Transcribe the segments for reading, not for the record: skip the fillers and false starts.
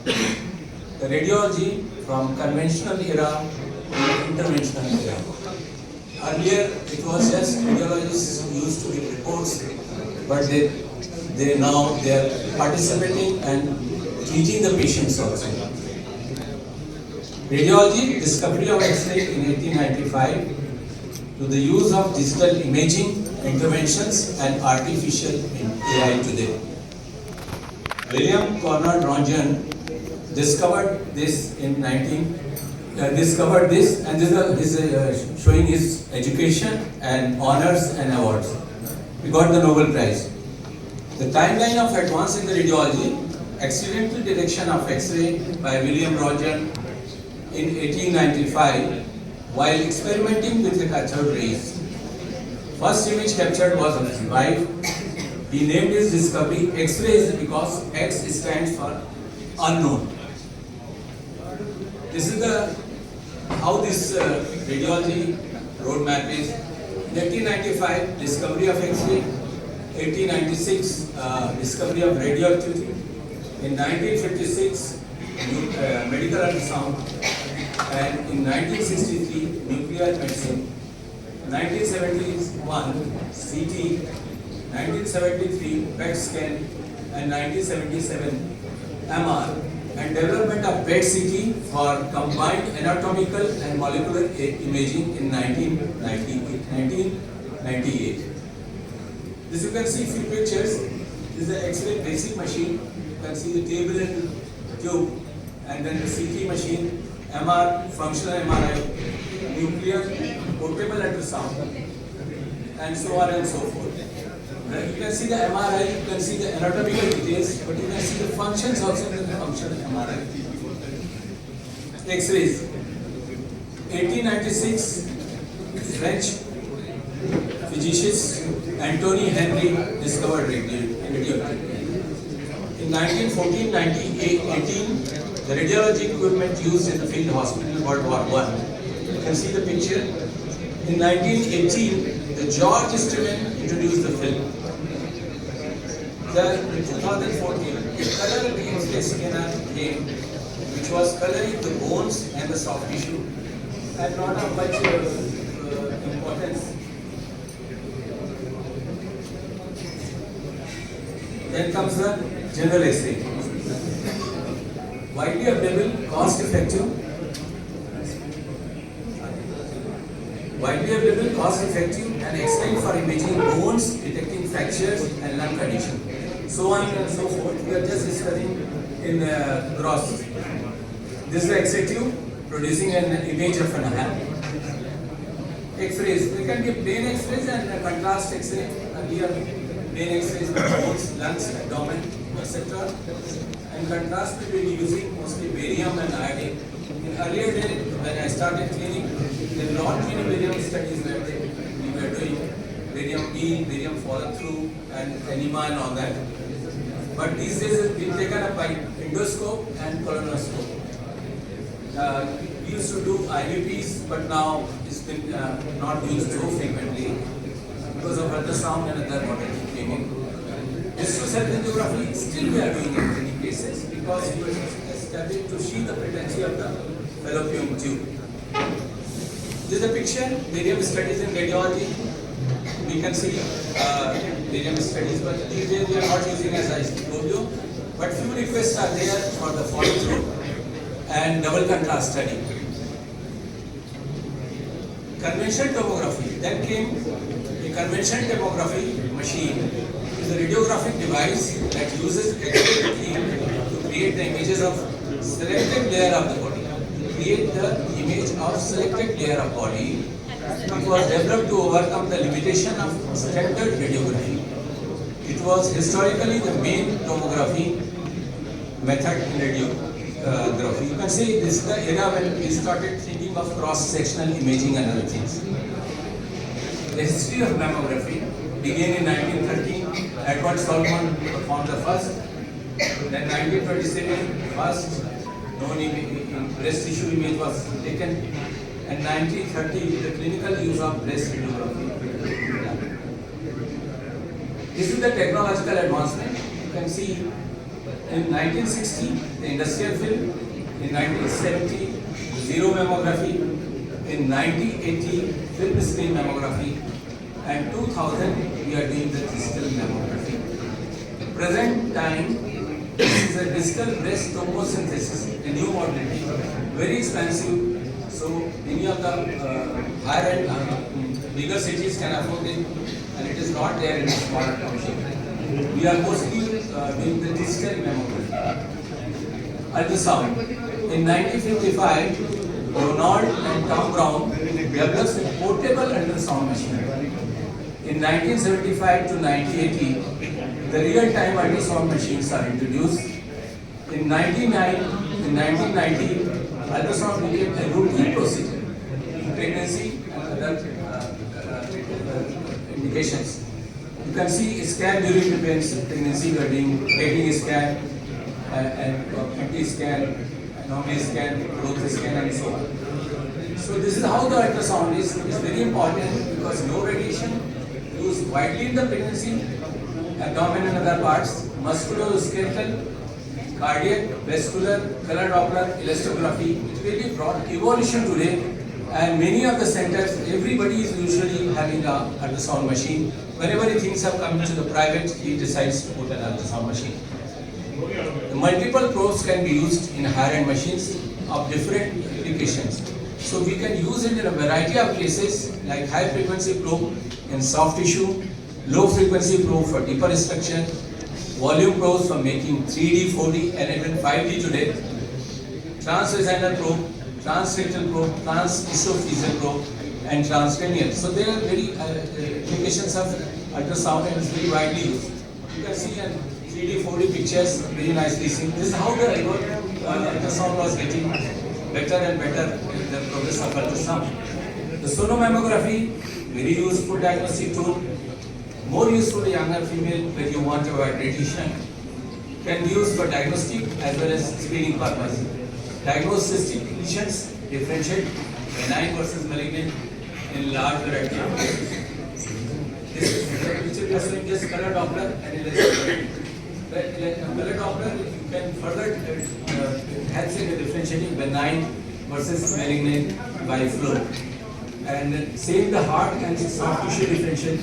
The radiology from conventional era to interventional era. Earlier it was just radiologists who used to give reports, but they now they are participating and treating the patients also. Radiology, discovery of X-ray in 1895 to the use of digital imaging, interventions and artificial AI today. William Conrad Röntgen discovered this in and this is showing his education and honors and awards. He got the Nobel Prize. The timeline of advance in the radiology, accidental detection of X-ray by William Röntgen in 1895 while experimenting with the cathode rays. First image captured was of his wife. He named his discovery X-rays because X stands for unknown. This is how this radiology roadmap is. 1895 discovery of X-ray, 1896 discovery of radioactivity, in 1956 medical ultrasound, and in 1963 nuclear medicine, 1971 CT, 1973 PET scan, and 1977 MR, and development of PET CT for combined anatomical and molecular imaging in 1998. This you can see few pictures. This is the X-ray basic machine. You can see the table and tube, and then the CT machine, MR, functional MRI, nuclear, portable ultrasound, and so on and so forth. You can see the MRI, you can see the anatomical details, but you can see the functions also in the functional MRI. X-rays. 1896, French physicist Antoine Henry discovered radioactivity. In 1914-18, the radiology equipment used in the field hospital World War I. You can see the picture. In 1918, the George Eastman introduced the film. In 2014, the color X-ray scanner came, which was coloring the bones and the soft tissue, and not of much importance. Then comes the general X-ray. Widely available, cost-effective, and excellent for imaging bones, detecting fractures and lung condition. So on and so forth. We are just studying in gross. This is the X-ray tube producing an image of an hand. X-rays. They can be plain X-rays and contrast X-ray. Here, plain X-rays for bones, lungs, abdomen, etc. And contrast we will be using mostly barium and iodine. In earlier days, when I started clinic, there were not many barium studies where we were doing barium beam, barium follow through, and enema and all that. But these days it's been taken up by endoscope and colonoscope. We used to do IVPs, but now it's been not used so frequently because of ultrasound and other modalities came in. Visceral cell angiography still we are doing in many cases because we were established to see the patency of the fallopian tube. This is a picture, barium studies in radiology. We can see barium studies, but these days we are not using as I told you. But few requests are there for the follow-through and double contrast study. Conventional tomography. Then came a conventional tomography machine. Is a radiographic device that uses X-ray beam to create the images of selected layer of the body. Create the image of selected layer of body. It was developed to overcome the limitation of standard radiography. It was historically the main tomography method in radiography. You can see this is the era when we started thinking of cross-sectional imaging and other things. The history of mammography began in 1913. Edward Solomon performed the first. Then 1927, first known breast tissue image was taken. And 1930, the clinical use of breast radiography. This is the technological advancement. You can see In 1960, the industrial film. In 1970, zero mammography. In 1980, film screen mammography. And 2000, we are doing the digital mammography. Present time, this is a digital breast tomosynthesis, a new modality, very expensive. So many of the higher end, bigger cities can afford it, and it is not there in smaller townships. We are mostly doing the digital mammography. Ultrasound. In 1955, Ronald and Tom Brown developed a portable ultrasound machine. In 1975 to 1980, the real-time ultrasound machines are introduced. In 1990, ultrasound became a routine procedure in pregnancy and other indications. You can see a scan during the pregnancy, we are doing taking a scan and QT scan, anomaly scan, growth scan, and so on. So this is how the ultrasound is very important because low radiation used widely in the pregnancy, abdomen and other parts, musculoskeletal, cardiac, vascular, color Doppler, elastography. It really brought evolution today, and many of the centers, everybody is usually having a ultrasound machine. Whenever he thinks of coming to the private, he decides to put an ultrasound machine. The multiple probes can be used in higher-end machines of different applications. So we can use it in a variety of cases like high-frequency probe in soft tissue, low-frequency probe for deeper structure, volume probes for making 3D, 4D, and even 5D today, transvaginal probe, transrectal probe, transesophageal probe, and transcranial. So there are very applications of ultrasound and it's very widely used. You can see in 3D, 4D pictures very nicely seen. This is how the ultrasound was getting better and better in the progress of ultrasound. The sonomammography, very useful diagnostic tool, more useful to younger female when you want to avoid radiation, can be used for diagnostic as well as screening purpose. Diagnose cystic lesions, differentiate benign versus malignant in large variety of cases. This is which is showing just color Doppler and elastography. Color Doppler you can further helps in differentiating benign versus malignant by flow. And same the heart and soft tissue differentiation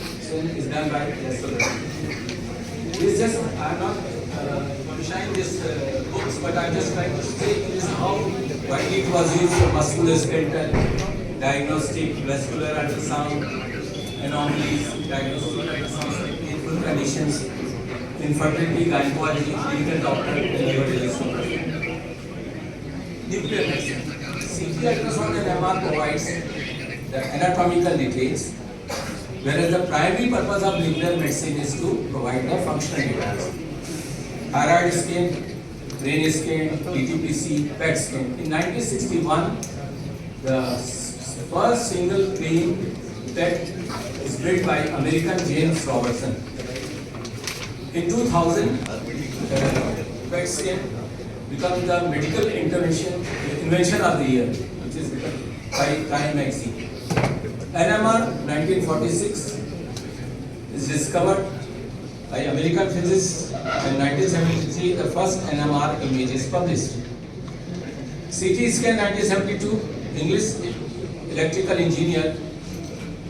is done by elastography. This just I am not showing this books, but I am just trying to say this is how widely it was used for musculoskeletal, diagnostic, vascular ultrasound, anomalies, diagnostic ultrasound, painful conditions, infertility, gynecology, clinical doctor, delivery elastography. Nuclear medicine. CT ultrasound and MR provides the anatomical details, whereas the primary purpose of nuclear medicine is to provide the functional details. Thyroid scan, brain scan, DTPC, PET scan. In 1961, the first single brain PET is built by American James Robertson. In 2000, PET scan became the medical invention of the year, which is by Time magazine. NMR 1946 is discovered by American physicists. In 1973, the first NMR image is published. CT scan 1972, English electrical engineer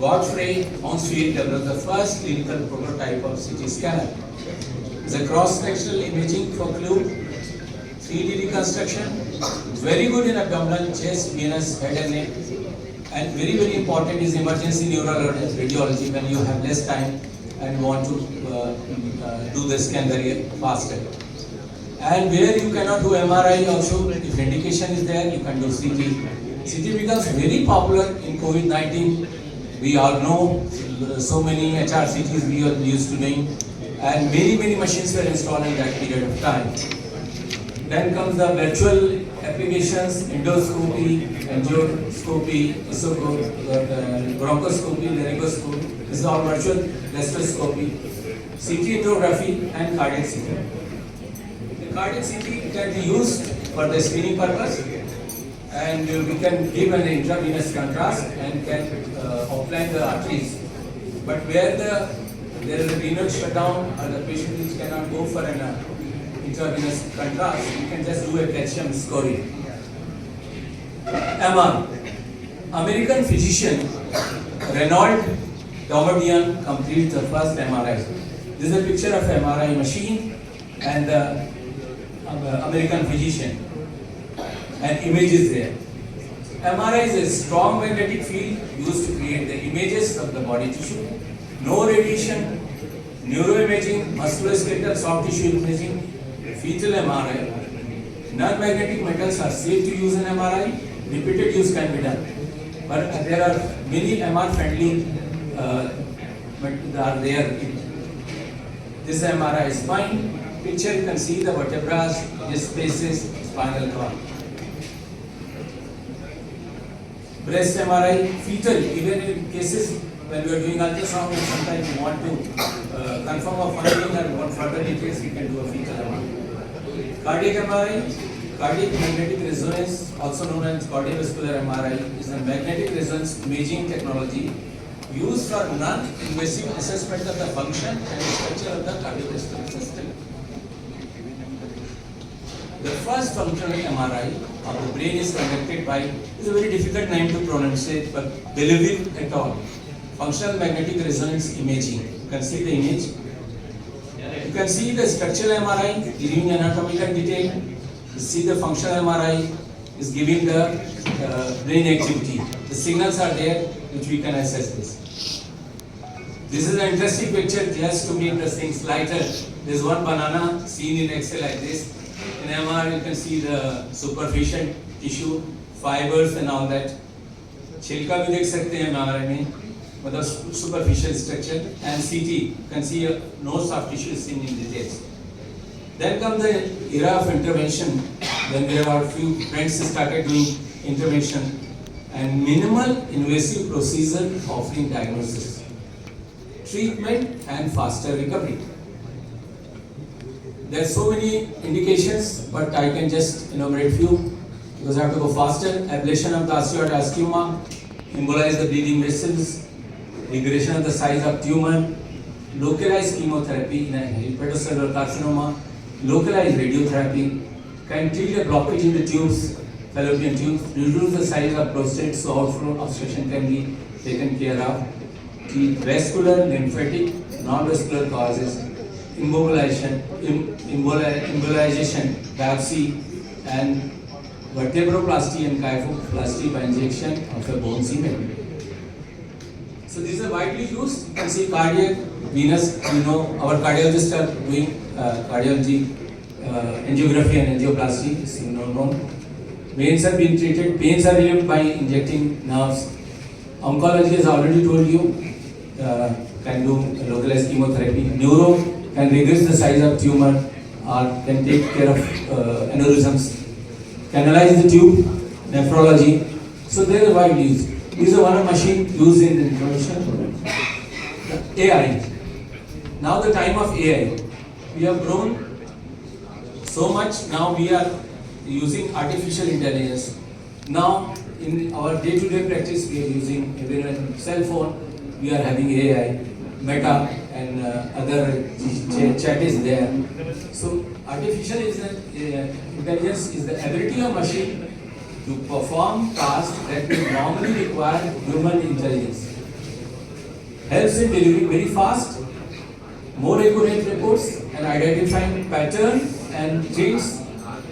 Godfrey Hounsfield developed the first clinical prototype of CT scanner. The cross-sectional imaging for clue, 3D reconstruction, very good in abdominal, chest, venous, head and neck. And very, very important is emergency neural radiology when you have less time and want to do the scan very faster. And where you cannot do MRI also, if indication is there, you can do CT. CT becomes very popular in COVID-19. We all know so many HRCTs we are used to doing, and many machines were installed in that period of time. Then comes the virtual applications, endoscopy, angioscopy, bronchoscopy, laryngoscopy. This is all virtual gastroscopy, CT angiography, and cardiac CT. The cardiac CT can be used for the screening purpose, and we can give an intravenous contrast and can outline the arteries. But where there is a renal shutdown or the patient cannot go for an intravenous contrast, you can just do a calcium scoring. MR. American physician Reynold Domadian completed the first MRI. This is a picture of MRI machine and the American physician, and image is there. MRI is a strong magnetic field used to create the images of the body tissue. No radiation, neuroimaging, musculoskeletal soft tissue imaging, fetal MRI. Non-magnetic metals are safe to use in MRI. Repeated use can be done. But there are many MR friendly are there. This MRI is spine. Picture you can see the vertebrae, this spaces, spinal cord. Breast MRI, fetal, even in cases when we are doing ultrasound and sometimes we want to confirm a finding or want further details, we can do a fetal MRI. Cardiac MRI, cardiac magnetic resonance, also known as cardiovascular MRI, is a magnetic resonance imaging technology used for non-invasive assessment of the function and structure of the cardiovascular system. The first functional MRI of the brain is conducted by, it's a very difficult name to pronounce it, but Belleville et al. Functional magnetic resonance imaging. You can see the image. You can see the structural MRI giving anatomical detail. You see the functional MRI is giving the brain activity. The signals are there which we can assess this. This is an interesting picture just to make the things lighter. There is one banana seen in X-ray like this. In MR you can see the superficial tissue, fibers and all that. छिलका भी देख सकते हैं MRI में, मतलब superficial structure, and CT you can see no soft tissue seen in details. Then comes the era of intervention. Then there are few friends started doing intervention and minimal invasive procedure offering diagnosis, treatment and faster recovery. There are so many indications, but I can just enumerate few because I have to go faster. Ablation of the osteoid embolize the breathing vessels, regression of the size of tumor, localized chemotherapy in a hepatocellular carcinoma, localized radiotherapy, can treat a blockage in the tubes, fallopian tubes, reduce the size of prostate so outflow obstruction can be taken care of, treat vascular, lymphatic, non-vascular causes, embolization, biopsy, and vertebroplasty and kyphoplasty by injection of a bone cement. So these are widely used. You can see cardiac, venous, our cardiologists are doing cardiology, angiography and angioplasty, is known. Veins are being treated, pains are relieved by injecting nerves. Oncology has already told you, can do localized chemotherapy. Neuro can regress the size of tumor or can take care of aneurysms. Canalize the tube, nephrology. So they are widely used. These are one machine used in information. AI. Now the time of AI. We have grown so much. Now we are using artificial intelligence. Now in our day-to-day practice, we are using even cell phone. We are having AI, Meta, and other chat is there. So artificial intelligence is the ability of machine to perform tasks that will normally require human intelligence. Helps in delivering very fast, more accurate reports and identifying patterns and traits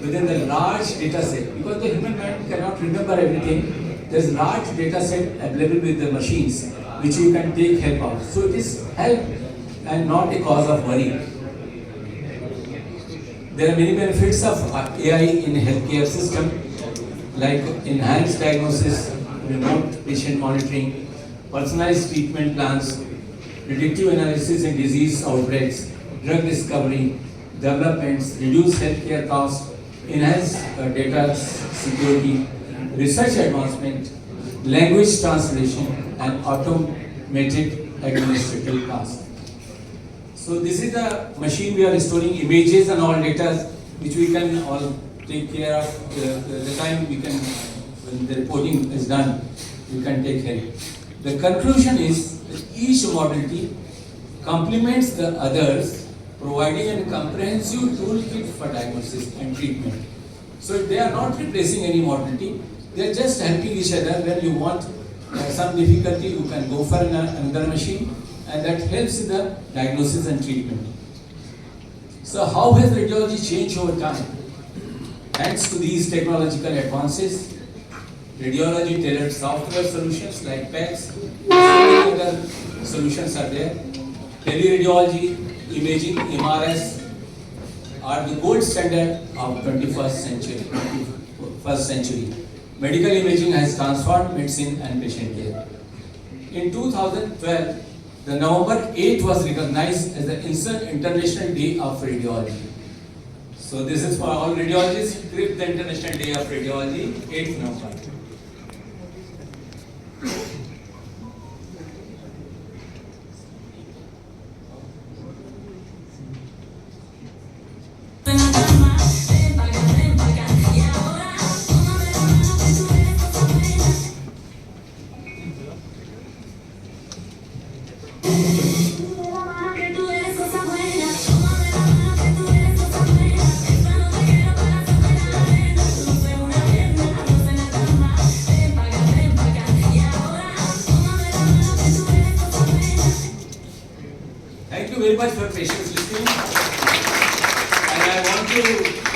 within the large data set. Because the human mind cannot remember everything, there is large data set available with the machines which you can take help of. So it is help and not a cause of worry. There are many benefits of AI in healthcare system, like enhanced diagnosis, remote patient monitoring, personalized treatment plans, predictive analysis in disease outbreaks, drug discovery, developments, reduce healthcare costs, enhance data security, research advancement, language translation, and automated administrative tasks. So this is the machine we are storing images and all data which we can all take care of the time we can, when the reporting is done, you can take help. The conclusion is that each modality complements the others providing a comprehensive toolkit for diagnosis and treatment. So they are not replacing any modality, they are just helping each other. When you want some difficulty, you can go for another machine, and that helps in the diagnosis and treatment. So how has radiology changed over time? Thanks to these technological advances, radiology tailored software solutions like PACS, so many other solutions are there. Teleradiology, imaging, MRS are the gold standard of 21st century. Medical imaging has transformed medicine and patient care. In 2012, the November 8th was recognized as the International Day of Radiology. So this is for all radiologists, grip the International Day of Radiology, 8th November. Thank you very much for patience listening. And I want to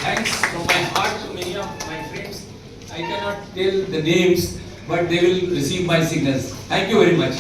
thanks from my heart to many of my friends. I cannot tell the names, but they will receive my signals. Thank you very much.